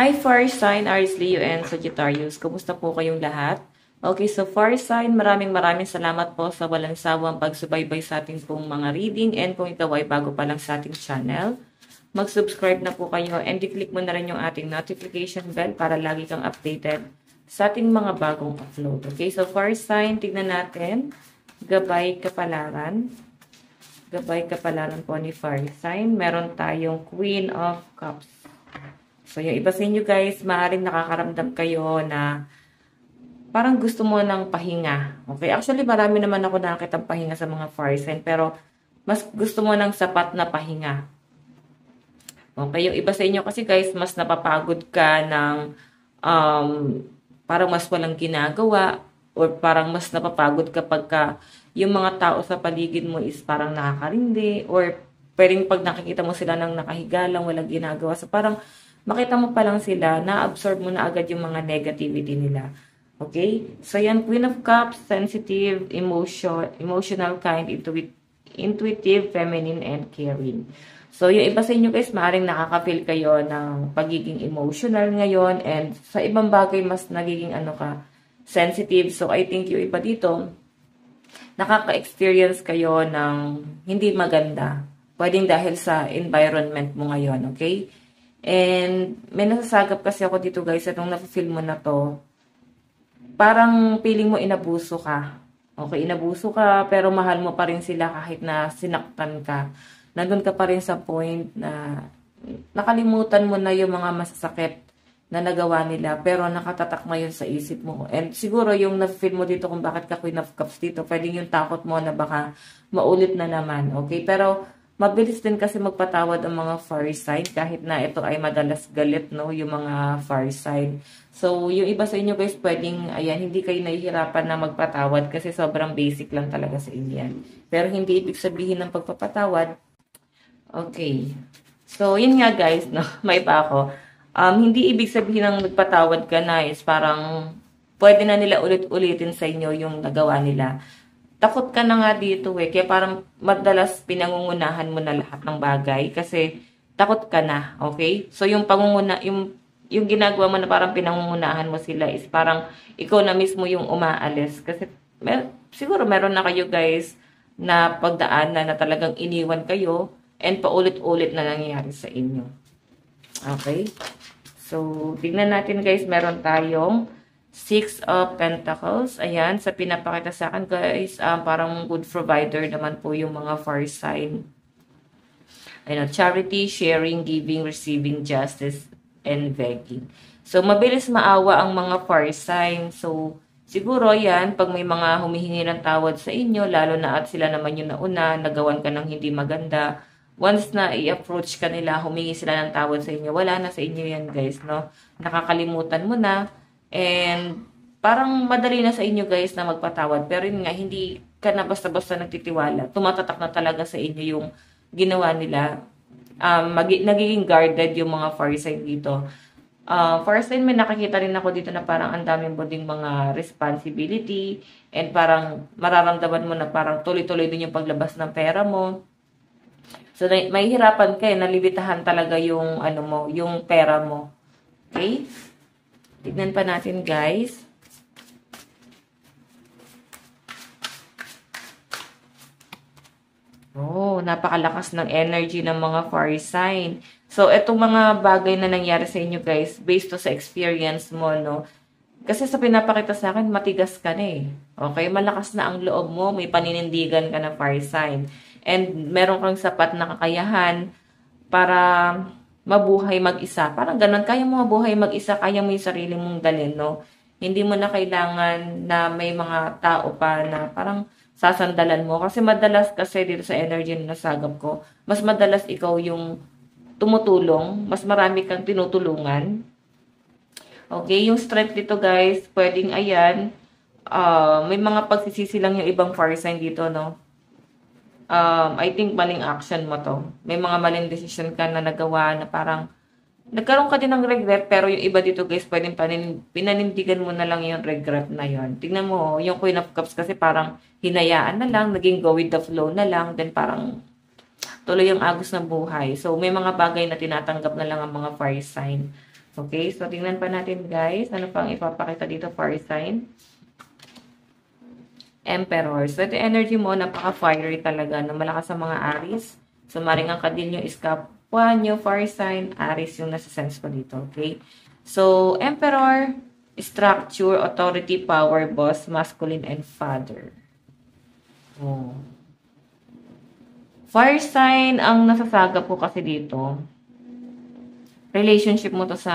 Hi Fire Sign, Aries, Leo, and Sagittarius. Kumusta po kayong lahat? Okay, so Fire Sign, maraming salamat po sa walang sawang pagsubaybay sa ating pong mga reading, and kung ikaw ay bago pa lang sa ating channel, mag-subscribe na po kayo and i-click mo na rin yung ating notification bell para lagi kang updated sa ating mga bagong upload. Okay, so Fire Sign, tignan natin. Gabay kapalaran. Gabay kapalaran po ni Fire Sign. Meron tayong Queen of Cups. So, yung iba sa inyo guys, maaaring nakakaramdam kayo na parang gusto mo ng pahinga. Okay? Actually, marami naman ako nakakitang pahinga sa mga fire sign, pero mas gusto mo ng sapat na pahinga. Okay? Yung iba sa inyo kasi guys, mas napapagod ka ng parang mas walang ginagawa or parang mas napapagod kapag yung mga tao sa paligid mo is parang nakakarindi or pwedeng pag nakikita mo sila nang nakahiga lang, walang ginagawa. So, parang makita mo pa lang sila, na-absorb mo na agad yung mga negativity nila. Okay? So, yan, Queen of Cups, sensitive, emotional, kind, intuitive, feminine, and caring. So, yung iba sa inyo guys, maaaring nakaka-feel kayo ng pagiging emotional ngayon, and sa ibang bagay, mas nagiging sensitive. So, I think yung iba dito, nakaka-experience kayo ng hindi maganda. Pwedeng dahil sa environment mo ngayon, okay? And may nasasagap kasi ako dito guys, itong nafe-feel mo na to, parang feeling mo inabuso ka. Okay, inabuso ka, pero mahal mo pa rin sila kahit na sinaktan ka. Nandun ka pa rin sa point na nakalimutan mo na yung mga masasakit na nagawa nila, pero nakatatak na yun sa isip mo. And siguro yung nafe-feel mo dito kung bakit ka Queen of Cups dito, pwedeng yung takot mo na baka maulit na naman. Okay, pero mabilis din kasi magpatawad ang mga fire sign kahit na ito ay madalas galit, no, yung mga fire sign. So, yung iba sa inyo guys, pwedeng, ayan, hindi kayo nahihirapan na magpatawad kasi sobrang basic lang talaga sa inyo yan. Pero hindi ibig sabihin ng pagpapatawad. Okay. So, yun nga guys, no, may pa ako. Hindi ibig sabihin ng nagpatawad ka na is parang pwede na nila ulit-ulitin sa inyo yung nagawa nila. Takot ka na nga dito eh. Kaya parang madalas pinangungunahan mo na lahat ng bagay kasi takot ka na, okay? So yung yung ginagawa mo na parang pinangungunahan mo sila is parang ikaw na mismo yung umaalis kasi siguro meron na kayo guys na pagdaan na talagang iniwan kayo and paulit-ulit na nangyayari sa inyo. Okay? So tignan natin guys, meron tayong Six of Pentacles. Ayan, sa pinapakita sa akin guys, parang good provider naman po yung mga fire sign. Ayan, charity, sharing, giving, receiving, justice, and begging. So, mabilis maawa ang mga fire sign. So, siguro yan, pag may mga humihingi ng tawad sa inyo, lalo na at sila naman yung nauna, nagawan ka ng hindi maganda, once na i-approach ka nila, humingi sila ng tawad sa inyo, wala na sa inyo yan guys, no? Nakakalimutan mo na. And parang madali na sa inyo guys na magpatawad. Pero yun nga, hindi ka na basta-basta nagtitiwala. Tumatatak na talaga sa inyo yung ginawa nila. Nagiging guarded yung mga fire sign dito. Fire sign, may nakakita rin ako dito na parang ang daming boding mga responsibility. And parang mararamdaman mo na parang tuloy-tuloy din yung paglabas ng pera mo. So, may hirapan ka nalibitahan talaga yung, yung pera mo. Okay? Tignan pa natin, guys. Oh, napakalakas ng energy ng mga fire sign. So, etong mga bagay na nangyari sa inyo, guys, based to sa experience mo, no? Kasi sa pinapakita sa akin, matigas ka na eh. Okay? Malakas na ang loob mo, may paninindigan ka na fire sign. And meron kang sapat na kakayahan para mabuhay mag-isa. Parang ganun, kaya mo mabuhay mag-isa, kaya mo yung sarili mong dalhin, no? Hindi mo na kailangan na may mga tao pa na parang sasandalan mo. Kasi madalas kasi dito sa energy na nasagap ko, mas madalas ikaw yung tumutulong, mas marami kang tinutulungan. Okay, yung strength dito guys, pwedeng ayan, may mga pagsisisi lang yung ibang fire sign dito, no? I think maling action mo to. May mga maling decision ka na nagawa na parang nagkaroon ka din ng regret, pero yung iba dito guys, pwedeng pinanindigan mo na lang yung regret na yon. Tingnan mo, yung Queen of Cups kasi parang hinayaan na lang, naging go with the flow na lang, then parang tuloy yung agos ng buhay. So, may mga bagay na tinatanggap na lang ang mga fire sign. Okay, so tingnan pa natin guys. Ano pang ipapakita dito, fire sign? Emperor. So, ito energy mo, napaka-fiery talaga, no? Malakas sa mga Aries. So, maring ang kadilyo is Kapwa nyo, fire sign, Aries yung nasa-sense ko dito, okay? So, Emperor, structure, authority, power, boss, masculine, and father. Oh. Fire sign, ang nasasagap po kasi dito, relationship mo to sa,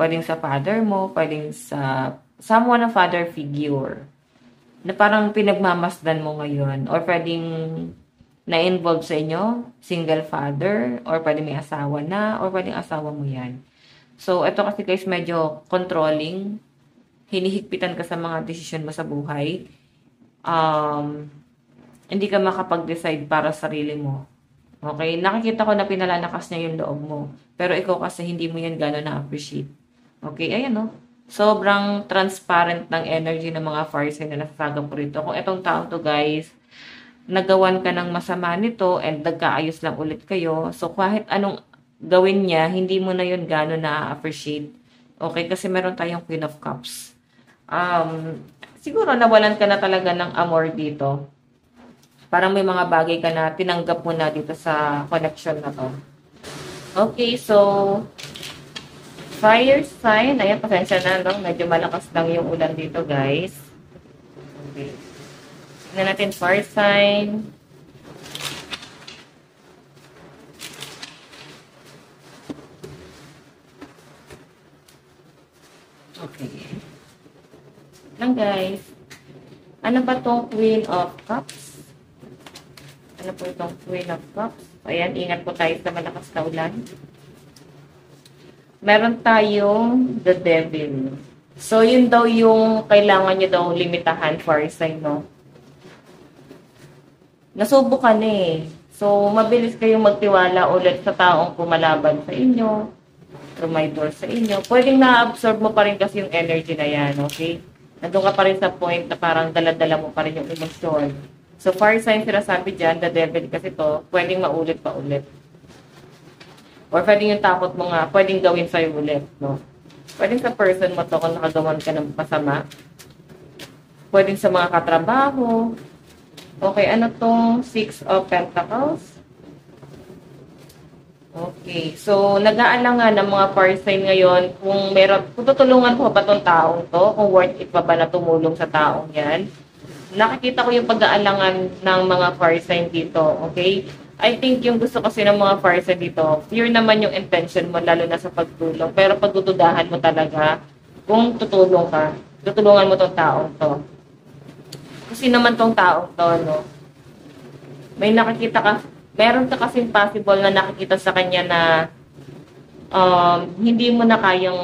pwedeng sa father mo, pwedeng sa someone na father figure, na parang pinagmamasdan mo ngayon, or pwedeng na-involve sa inyo, single father, or pwedeng may asawa na, or pwedeng asawa mo yan. So, ito kasi guys, medyo controlling, hinihigpitan ka sa mga desisyon mo sa buhay, hindi ka makapag-decide para sa sarili mo. Okay? Nakikita ko na pinalalakas niya yung loob mo. Pero ikaw kasi hindi mo yan gano'n na-appreciate. Okay? Ayan, no? Sobrang transparent ng energy ng mga fire sign na nasasagap ko rito. Kung itong taong to, guys, nagawan ka ng masama nito and nagkaayos lang ulit kayo. So, kahit anong gawin niya, hindi mo na yun gano'n na-appreciate. Okay? Kasi meron tayong Queen of Cups. Siguro nawalan ka na talaga ng amor dito. Parang may mga bagay ka na tinanggap mo na dito sa connection na to. Okay, so, fire sign. Ayan, pasensya na, no? Medyo malakas lang yung ulan dito, guys. Okay. Tignan natin, fire sign. Okay. Lang, guys. Ano ba tong Queen of Cups? Ano po itong Queen of Cups? Ayan, ingat po tayo sa malakas na ulan. Meron tayong The Devil. So, yun daw yung kailangan nyo daw limitahan for sign, no? Nasubukan eh. So, mabilis kayong magtiwala ulit sa taong kumalaban sa inyo, rumidor sa inyo. Pwedeng na-absorb mo pa rin kasi yung energy na yan, okay? Nandun ka pa rin sa point na parang dala-dala mo pa rin yung emosyon. So, fire sign sinasabi dyan, the devil kasi to, pwedeng maulit pa ulit. Or pwedeng yung takot mo nga, pwedeng gawin sa'yo ulit, no? Pwedeng sa person mo to kung nakagawan ka ng masama. Pwedeng sa mga katrabaho. Okay, ano tong 6 of Pentacles? Okay, so nag-aalangan ng mga fire sign ngayon kung tutulungan ko ba tong taong to, kung worth it pa ba na tumulong sa taong yan. Nakikita ko yung pag-aalangan ng mga fire sign dito, okay? I think yung gusto kasi ng mga fire sign dito, pure naman yung intention mo, lalo na sa pagtulong. Pero pagdududahan mo talaga kung tutulungan mo tong taong to. Kasi naman tong taong to, no? May nakikita ka, meron ka kasing possible na nakikita sa kanya na hindi mo na kayang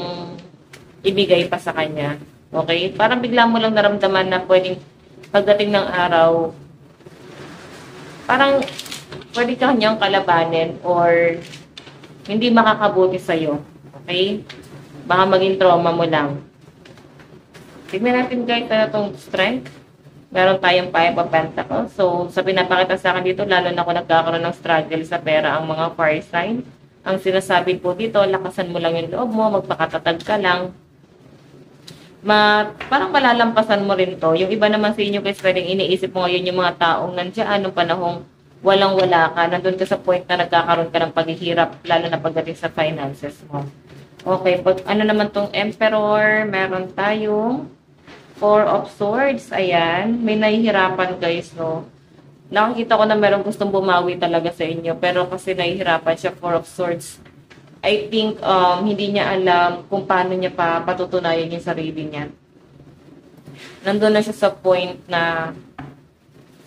ibigay pa sa kanya. Okay? Parang bigla mo lang naramdaman na pwedeng pagdating ng araw, parang pwede ka kanyang kalabanin or hindi makakabuti sa'yo. Okay? Baka maging trauma mo lang. Tignan natin guys, ano itong strength. Meron tayong 5 of Pentacles. So, sa pinapakita sa akin dito, lalo na kung nagkakaroon ng struggle sa pera ang mga fire sign, ang sinasabi po dito, lakasan mo lang yung loob mo, magpakatatag ka lang. Parang malalampasan mo rin to. Yung iba naman sa inyo guys, pwedeng iniisip mo ngayon yung mga taong nandiyan, nung panahong walang-wala ka, nandun ka sa point na nagkakaroon ka ng paghihirap, lalo na pagdating sa finances mo. Okay, pag ano naman tong Emperor, meron tayong 4 of Swords. Ayan, may nahihirapan guys, no? Nakikita ko na meron gustong bumawi talaga sa inyo, pero kasi nahihirapan siya, 4 of Swords. I think hindi niya alam kung paano niya pa patutunayan yung sarili niya. Nandun na siya sa point na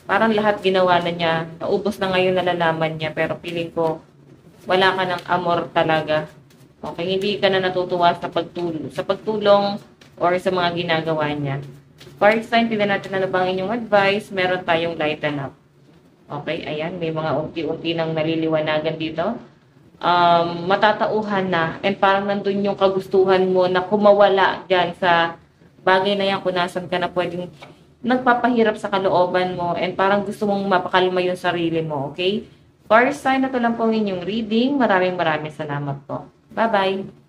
parang lahat ginawa na niya. Naubos na ngayon nalalaman niya, pero feeling ko wala ka ng amor talaga. Okay, hindi ka na natutuwa sa pagtulong or sa mga ginagawa niya. Fire sign, tignan natin ano bang inyong advice. Meron tayong lighten up. Okay, ayan, may mga unti-unti nang naliliwanagan dito. Matatauhan na and parang nandun yung kagustuhan mo na kumawala dyan sa bagay na yan kung nasan ka na pwedeng nagpapahirap sa kalooban mo and parang gusto mong mapakalma yung sarili mo, okay? Fire sign, na to lang po inyong reading. Maraming salamat po. Bye-bye!